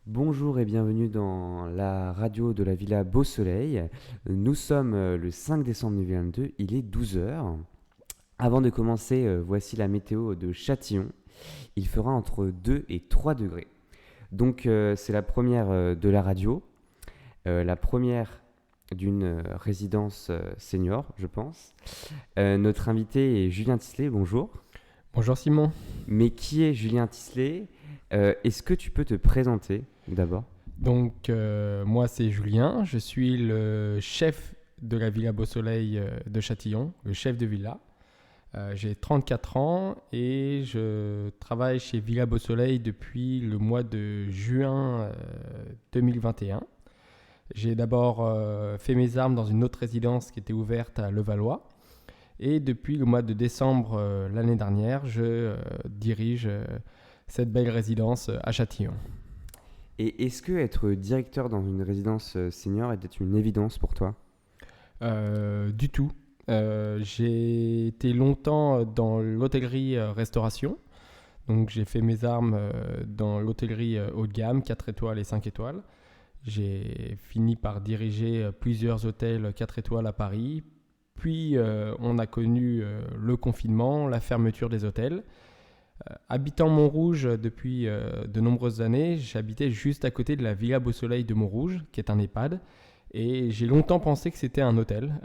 Bonjour et bienvenue dans la radio de la Villa Beau Soleil. Nous sommes le 5 décembre 2022, il est 12 heures. Avant de commencer, voici la météo de Châtillon. Il fera entre 2 et 3 degrés. Donc c'est la première de la radio, la première d'une résidence senior, je pense. Notre invité est Julien Tisley, bonjour. Bonjour Simon. Mais qui est Julien Tisley? Est-ce que tu peux te présenter d'abord? Moi c'est Julien, je suis le chef de la Villa Beau Soleil de Châtillon, le chef de villa. J'ai 34 ans et je travaille chez Villa Beau Soleil depuis le mois de juin 2021. J'ai d'abord fait mes armes dans une autre résidence qui était ouverte à Levallois. Et depuis le mois de décembre l'année dernière, je dirige cette belle résidence à Châtillon. Et est-ce que être directeur dans une résidence senior était une évidence pour toi? Du tout. J'ai été longtemps dans l'hôtellerie-restauration. Donc j'ai fait mes armes dans l'hôtellerie haut de gamme, 4 étoiles et 5 étoiles. J'ai fini par diriger plusieurs hôtels 4 étoiles à Paris. Puis on a connu le confinement, la fermeture des hôtels. Habitant Montrouge depuis de nombreuses années, j'habitais juste à côté de la Villa Beau Soleil de Montrouge, qui est un EHPAD. Et j'ai longtemps pensé que c'était un hôtel,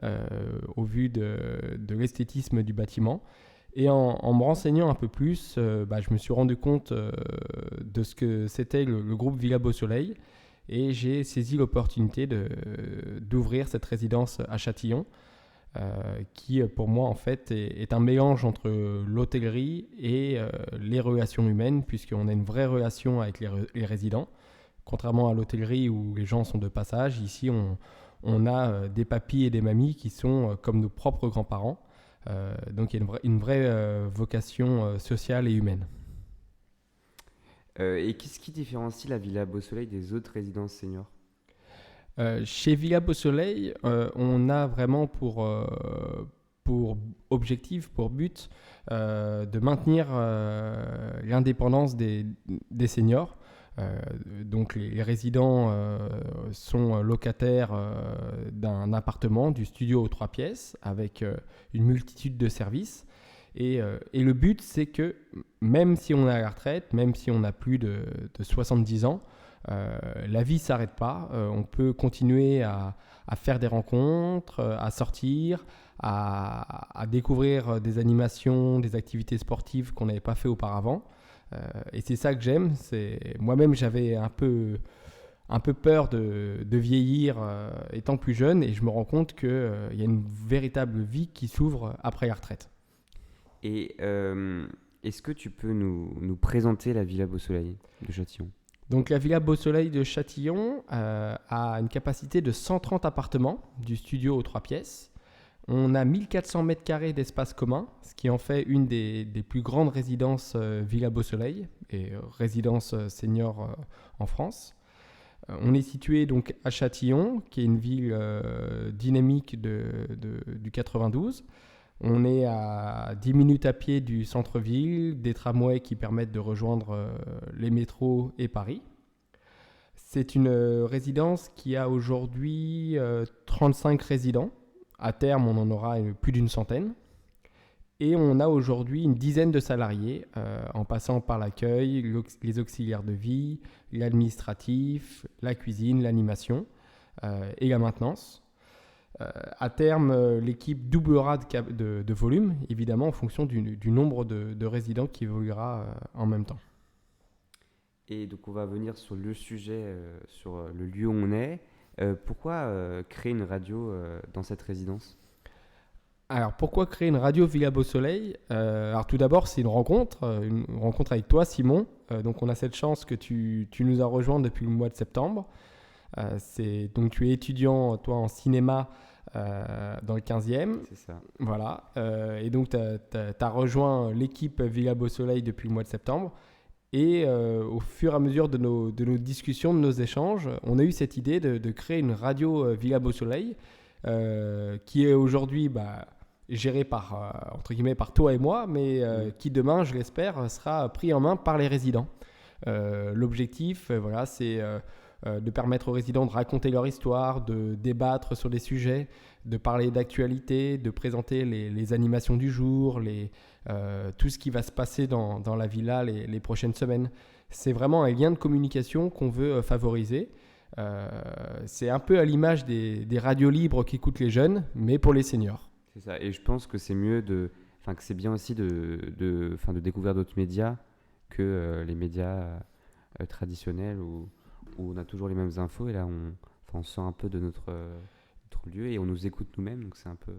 au vu de l'esthétisme du bâtiment. Et en me renseignant un peu plus, je me suis rendu compte de ce que c'était le groupe Villa Beau Soleil. Et j'ai saisi l'opportunité d'ouvrir cette résidence à Châtillon, qui pour moi en fait est un mélange entre l'hôtellerie et les relations humaines, puisqu'on a une vraie relation avec les résidents. Contrairement à l'hôtellerie où les gens sont de passage, ici on a des papis et des mamies qui sont comme nos propres grands-parents. Donc il y a une vraie vocation sociale et humaine. Et qu'est-ce qui différencie la Villa Beau Soleil des autres résidences seniors? Chez Villa Beau Soleil, on a vraiment pour objectif, pour but, de maintenir l'indépendance des seniors. Donc les résidents sont locataires d'un appartement, du studio aux 3 pièces, avec une multitude de services. Et le but, c'est que même si on est à la retraite, même si on a plus de 70 ans, la vie ne s'arrête pas. On peut continuer à faire des rencontres, à sortir, à découvrir des animations, des activités sportives qu'on n'avait pas fait auparavant. Et c'est ça que j'aime. Moi-même, j'avais un peu peur de vieillir étant plus jeune, et je me rends compte qu'il y a une véritable vie qui s'ouvre après la retraite. Et est-ce que tu peux nous présenter la Villa Beau Soleil de Châtillon? Donc la Villa Beau Soleil de Châtillon a une capacité de 130 appartements, du studio aux 3 pièces. On a 1400 mètres carrés d'espace commun, ce qui en fait une des plus grandes résidences Villa Beau Soleil et résidence senior en France. On est situé donc à Châtillon, qui est une ville dynamique du 92. On est à 10 minutes à pied du centre-ville, des tramways qui permettent de rejoindre les métros et Paris. C'est une résidence qui a aujourd'hui 35 résidents. À terme, on en aura plus d'une centaine. Et on a aujourd'hui une dizaine de salariés, en passant par l'accueil, les auxiliaires de vie, l'administratif, la cuisine, l'animation et la maintenance. À terme, l'équipe doublera de volume, évidemment, en fonction du nombre de résidents qui évoluera en même temps. Et donc on va venir sur le sujet, sur le lieu où on est. Pourquoi créer une radio dans cette résidence? Alors, pourquoi créer une radio Villa Beau Soleil? Alors, tout d'abord, c'est une rencontre avec toi, Simon. Donc, on a cette chance que tu nous as rejoints depuis le mois de septembre. Donc, tu es étudiant, toi, en cinéma dans le 15e. C'est ça. Voilà. Et donc, tu as rejoint l'équipe Villa Beau Soleil depuis le mois de septembre. Et au fur et à mesure de nos discussions, de nos échanges, on a eu cette idée de créer une radio Villa Beau Soleil qui est aujourd'hui gérée entre guillemets par toi et moi, mais qui demain, je l'espère, sera pris en main par les résidents. L'objectif, voilà, c'est de permettre aux résidents de raconter leur histoire, de débattre sur des sujets, de parler d'actualité, de présenter les animations du jour, tout ce qui va se passer dans la villa les prochaines semaines. C'est vraiment un lien de communication qu'on veut favoriser. C'est un peu à l'image des radios libres qu'écoutent les jeunes, mais pour les seniors. C'est ça. Et je pense que c'est mieux que c'est bien aussi de découvrir d'autres médias que les médias traditionnels où on a toujours les mêmes infos et là on sort un peu de notre lieu et on nous écoute nous-mêmes, donc c'est un peu...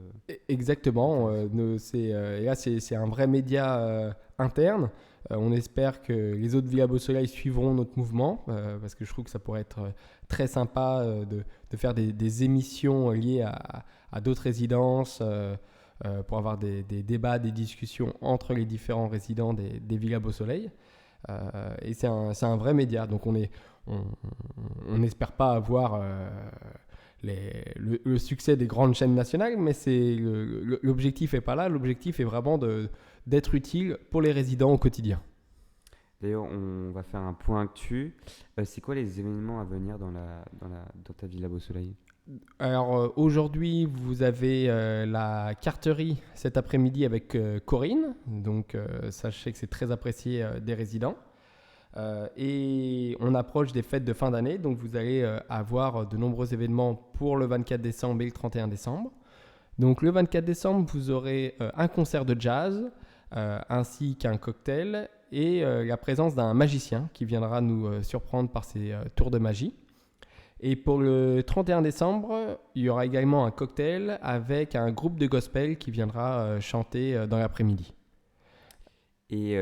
Exactement, et là c'est un vrai média interne. On espère que les autres villas Beau Soleil suivront notre mouvement, parce que je trouve que ça pourrait être très sympa de faire des émissions liées à d'autres résidences, pour avoir des débats, des discussions entre les différents résidents des villas Beau Soleil. Et c'est un vrai média, donc on n'espère pas avoir le succès des grandes chaînes nationales, mais l'objectif n'est pas là. L'objectif est vraiment d'être utile pour les résidents au quotidien. D'ailleurs, on va faire un point actu. C'est quoi les événements à venir dans ta villa Beau Soleil ? Alors aujourd'hui, vous avez la carterie cet après-midi avec Corinne. Donc sachez que c'est très apprécié des résidents. Et on approche des fêtes de fin d'année, donc vous allez avoir de nombreux événements pour le 24 décembre et le 31 décembre. Donc le 24 décembre, vous aurez un concert de jazz, ainsi qu'un cocktail et la présence d'un magicien qui viendra nous surprendre par ses tours de magie. Et pour le 31 décembre, il y aura également un cocktail avec un groupe de gospel qui viendra chanter dans l'après-midi. Et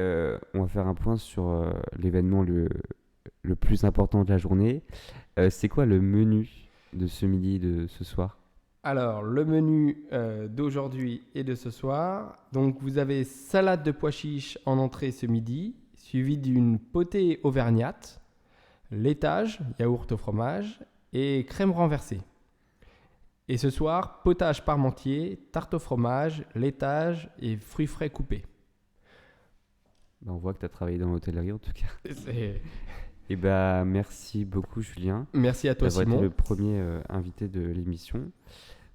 on va faire un point sur l'événement le plus important de la journée. C'est quoi le menu de ce midi, de ce soir ? Alors, le menu d'aujourd'hui et de ce soir. Donc, vous avez salade de pois chiches en entrée ce midi, suivi d'une potée auvergnate, laitage, yaourt au fromage et crème renversée. Et ce soir, potage parmentier, tarte au fromage, laitage et fruits frais coupés. On voit que tu as travaillé dans l'hôtellerie en tout cas. Et bah, merci beaucoup Julien. Merci à toi Simon. Simon. Été le premier invité de l'émission.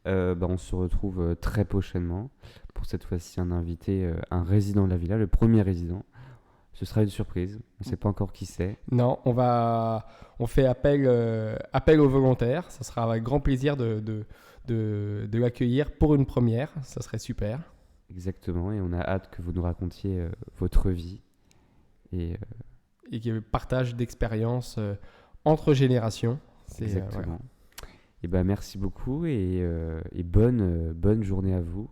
On se retrouve très prochainement pour cette fois-ci un invité, un résident de la villa, le premier résident. Ce sera une surprise, on ne sait pas encore qui c'est. Non, on fait appel aux volontaires. Ça sera avec grand plaisir de l'accueillir pour une première, ça serait super. Exactement, et on a hâte que vous nous racontiez votre vie. Et qu'il y ait partage d'expériences entre générations. Exactement. Voilà. Et ben, merci beaucoup et bonne journée à vous.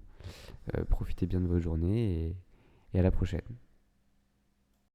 Profitez bien de votre journée et à la prochaine.